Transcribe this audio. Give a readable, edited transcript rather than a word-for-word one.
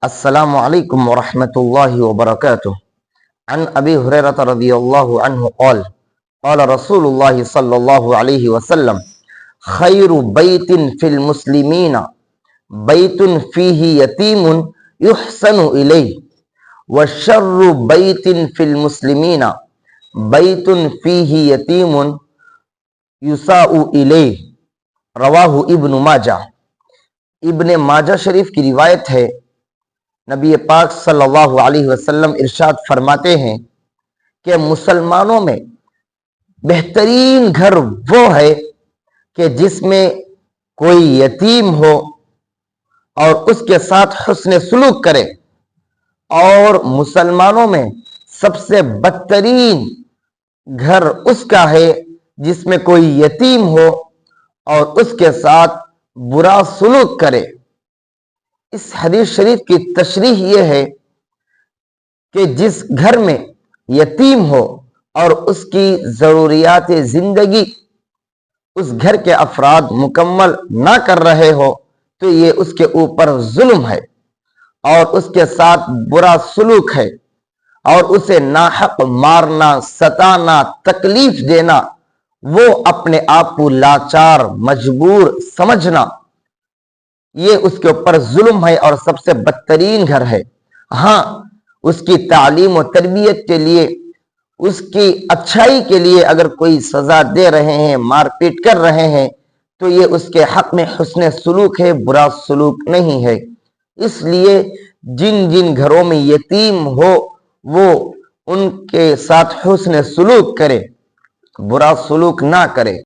السلام علیکم ورحمۃ اللہ وبرکاتہ۔ عن ابی ہریرہ رضی اللہ عنہ قال قال رسول اللہ صلی اللہ علیہ وسلم خیر بیت فی المسلمین بیت فیہ یتیم یحسن الیہ وشر بیت فی المسلمین بیت فیہ یتیم یساء الیہ۔ رواہ ابن ماجہ۔ ابن ماجہ شریف کی روایت ہے، نبی پاک صلی اللہ علیہ وسلم ارشاد فرماتے ہیں کہ مسلمانوں میں بہترین گھر وہ ہے کہ جس میں کوئی یتیم ہو اور اس کے ساتھ حسن سلوک کرے، اور مسلمانوں میں سب سے بدترین گھر اس کا ہے جس میں کوئی یتیم ہو اور اس کے ساتھ برا سلوک کرے۔ اس حدیث شریف کی تشریح یہ ہے کہ جس گھر میں یتیم ہو اور اس کی ضروریات زندگی اس گھر کے افراد مکمل نہ کر رہے ہو تو یہ اس کے اوپر ظلم ہے اور اس کے ساتھ برا سلوک ہے، اور اسے ناحق مارنا، ستانا، تکلیف دینا، وہ اپنے آپ کو لاچار مجبور سمجھنا، یہ اس کے اوپر ظلم ہے اور سب سے بدترین گھر ہے۔ ہاں، اس کی تعلیم و تربیت کے لیے، اس کی اچھائی کے لیے اگر کوئی سزا دے رہے ہیں، مار پیٹ کر رہے ہیں، تو یہ اس کے حق میں حسن سلوک ہے، برا سلوک نہیں ہے۔ اس لیے جن جن گھروں میں یتیم ہو وہ ان کے ساتھ حسن سلوک کرے، برا سلوک نہ کرے۔